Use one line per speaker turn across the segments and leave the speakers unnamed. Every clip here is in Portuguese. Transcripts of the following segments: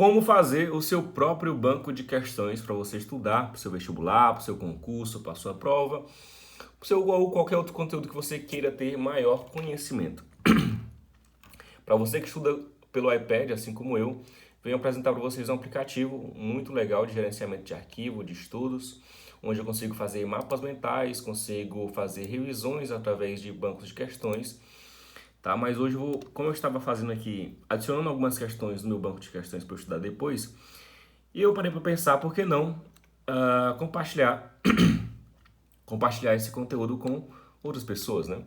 Como fazer o seu próprio banco de questões para você estudar, para o seu vestibular, para o seu concurso, para a sua prova, para o seu ou qualquer outro conteúdo que você queira ter maior conhecimento. Para você que estuda pelo iPad, assim como eu, venho apresentar para vocês um aplicativo muito legal de gerenciamento de arquivo, de estudos, onde eu consigo fazer mapas mentais, consigo fazer revisões através de bancos de questões, tá? Mas hoje, como eu estava fazendo aqui, adicionando algumas questões no meu banco de questões para eu estudar depois, e eu parei para pensar, por que não compartilhar esse conteúdo com outras pessoas, né?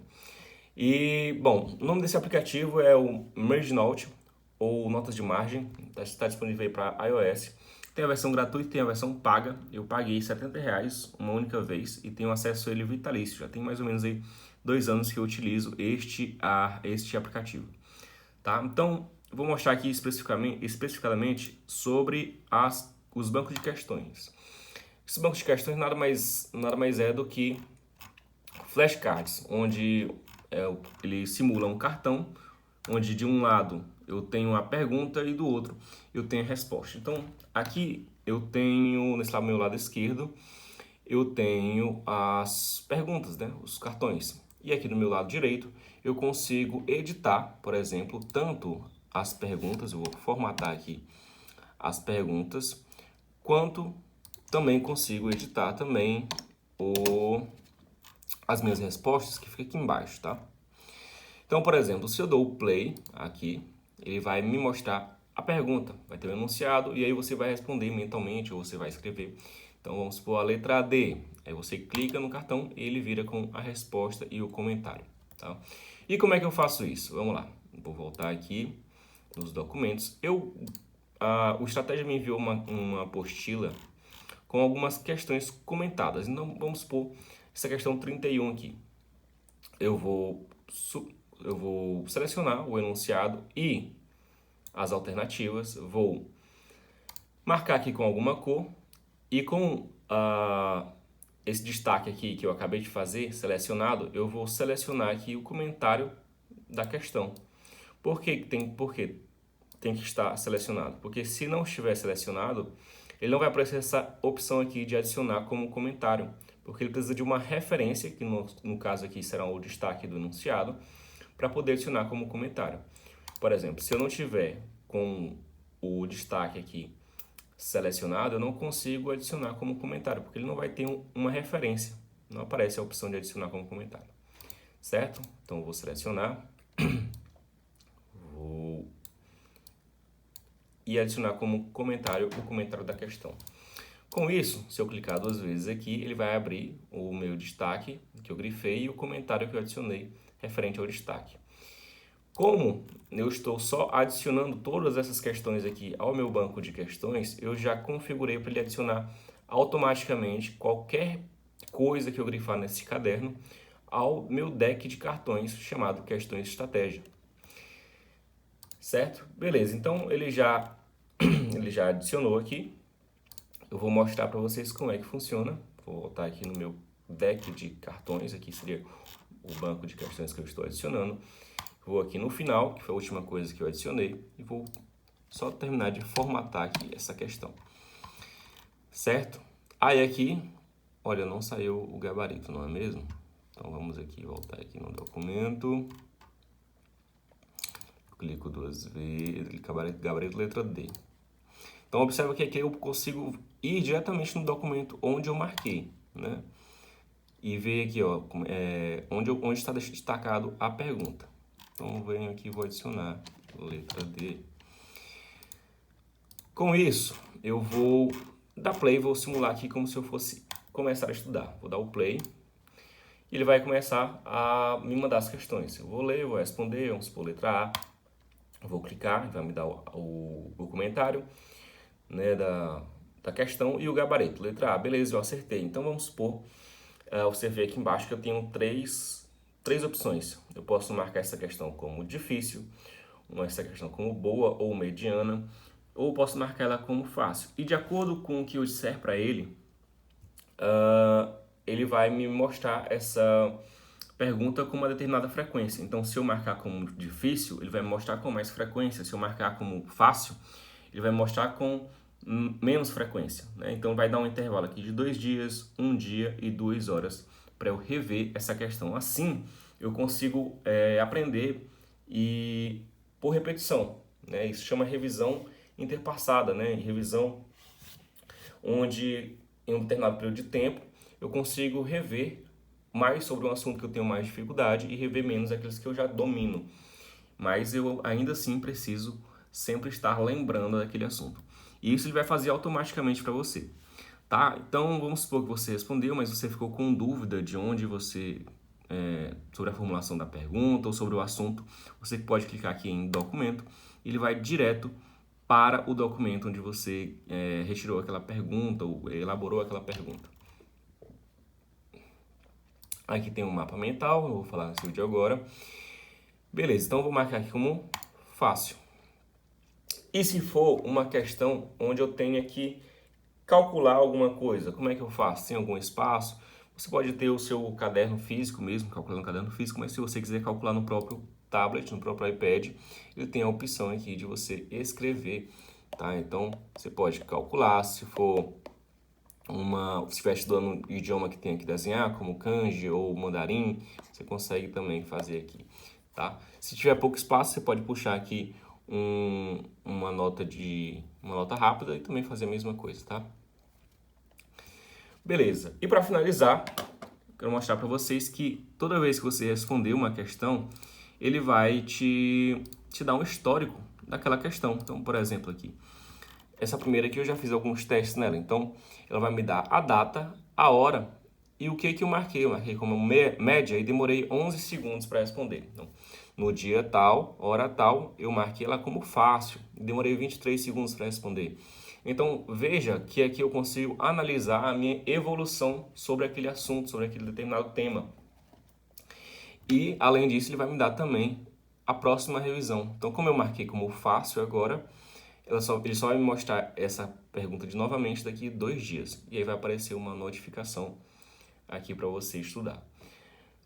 E, bom, o nome desse aplicativo é o MergeNote, ou Notas de Margem, está disponível para iOS. Tem a versão gratuita e tem a versão paga. Eu paguei R$ 70 uma única vez e tenho acesso a ele vitalício. Já tem mais ou menos aí 2 anos que eu utilizo este aplicativo. Tá? Então, eu vou mostrar aqui especificadamente sobre os bancos de questões. Esses bancos de questões nada mais é do que flashcards, onde ele simula um cartão, onde de um lado eu tenho a pergunta e do outro eu tenho a resposta. Então, aqui eu tenho, nesse lado, meu lado esquerdo, eu tenho as perguntas, né, os cartões. E aqui do meu lado direito, eu consigo editar, por exemplo, tanto as perguntas, eu vou formatar aqui as perguntas, quanto também consigo editar também as minhas respostas, que fica aqui embaixo, tá? Então, por exemplo, se eu dou o play aqui, ele vai me mostrar a pergunta, vai ter um enunciado e aí você vai responder mentalmente ou você vai escrever. Então, vamos supor a letra D. Aí você clica no cartão e ele vira com a resposta e o comentário, tá? E como é que eu faço isso? Vamos lá. Vou voltar aqui nos documentos. O Estratégia me enviou uma apostila com algumas questões comentadas. Então, vamos supor essa questão 31 aqui. Eu vou selecionar o enunciado e as alternativas, vou marcar aqui com alguma cor e com esse destaque aqui que eu acabei de fazer, selecionado, eu vou selecionar aqui o comentário da questão. Por que tem que estar selecionado? Porque se não estiver selecionado, ele não vai aparecer essa opção aqui de adicionar como comentário, porque ele precisa de uma referência, que no caso aqui será o destaque do enunciado, para poder adicionar como comentário. Por exemplo, se eu não tiver com o destaque aqui selecionado, eu não consigo adicionar como comentário, porque ele não vai ter uma referência, não aparece a opção de adicionar como comentário, certo? Então eu vou selecionar, e adicionar como comentário o comentário da questão. Com isso, se eu clicar 2 vezes aqui, ele vai abrir o meu destaque que eu grifei e o comentário que eu adicionei referente ao destaque. Como eu estou só adicionando todas essas questões aqui ao meu banco de questões, eu já configurei para ele adicionar automaticamente qualquer coisa que eu grifar nesse caderno ao meu deck de cartões chamado Questões Estratégia. Certo? Beleza, então ele já adicionou aqui. Eu vou mostrar para vocês como é que funciona. Vou voltar aqui no meu deck de cartões, aqui seria o banco de questões que eu estou adicionando. Vou aqui no final, que foi a última coisa que eu adicionei, e vou só terminar de formatar aqui essa questão. Certo? Aí aqui, olha, não saiu o gabarito, não é mesmo? Então vamos aqui, voltar aqui no documento. Clico 2 vezes, gabarito letra D. Então observa que aqui eu consigo ir diretamente no documento onde eu marquei, né? E ver aqui, ó, onde está destacado a pergunta. Então eu venho aqui e vou adicionar letra D. Com isso, eu vou dar play, vou simular aqui como se eu fosse começar a estudar. Vou dar o play e ele vai começar a me mandar as questões. Eu vou ler, eu vou responder, vamos supor letra A. Eu vou clicar, vai me dar o comentário, né, da questão e o gabarito. Letra A, beleza, eu acertei. Então vamos supor, você vê aqui embaixo que eu tenho três opções. Eu posso marcar essa questão como difícil, essa questão como boa ou mediana, ou posso marcar ela como fácil. E de acordo com o que eu disser para ele, ele vai me mostrar essa pergunta com uma determinada frequência. Então, se eu marcar como difícil, ele vai me mostrar com mais frequência. Se eu marcar como fácil, ele vai mostrar com menos frequência, né? Então vai dar um intervalo aqui de 2 dias, 1 dia e 2 horas para eu rever essa questão. Assim eu consigo aprender e por repetição, né? Isso chama revisão interpassada, né? Revisão onde em um determinado período de tempo eu consigo rever mais sobre um assunto que eu tenho mais dificuldade e rever menos aqueles que eu já domino. Mas eu ainda assim preciso sempre estar lembrando daquele assunto. E isso ele vai fazer automaticamente para você, tá? Então vamos supor que você respondeu, mas você ficou com dúvida de onde você sobre a formulação da pergunta ou sobre o assunto. Você pode clicar aqui em documento e ele vai direto para o documento onde você retirou aquela pergunta ou elaborou aquela pergunta. Aqui tem um mapa mental, eu vou falar nesse vídeo agora. Beleza, então eu vou marcar aqui como fácil. E se for uma questão onde eu tenha que calcular alguma coisa, como é que eu faço? Tem algum espaço? Você pode ter o seu caderno físico mesmo, calcular no caderno físico, mas se você quiser calcular no próprio tablet, no próprio iPad, ele tem a opção aqui de você escrever, tá? Então, você pode calcular, se estiver estudando um idioma que tem que desenhar, como kanji ou mandarim, você consegue também fazer aqui, tá? Se tiver pouco espaço, você pode puxar aqui uma nota rápida e também fazer a mesma coisa, tá? Beleza. E para finalizar, quero mostrar para vocês que toda vez que você responder uma questão, ele vai te dar um histórico daquela questão. Então, por exemplo, aqui, essa primeira aqui eu já fiz alguns testes nela. Então, ela vai me dar a data, a hora e o que eu marquei. Eu marquei como média e demorei 11 segundos para responder. Então, no dia tal, hora tal, eu marquei ela como fácil e demorei 23 segundos para responder. Então, veja que aqui eu consigo analisar a minha evolução sobre aquele assunto, sobre aquele determinado tema. E, além disso, ele vai me dar também a próxima revisão. Então, como eu marquei como fácil agora, ele só vai me mostrar essa pergunta de novamente daqui 2 dias. E aí vai aparecer uma notificação aqui para você estudar.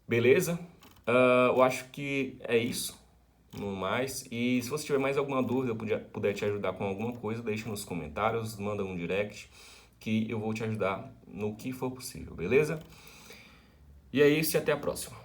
Beleza? Eu acho que é isso. No mais, e se você tiver mais alguma dúvida, puder te ajudar com alguma coisa, deixa nos comentários, manda um direct que eu vou te ajudar no que for possível, beleza? E é isso e até a próxima.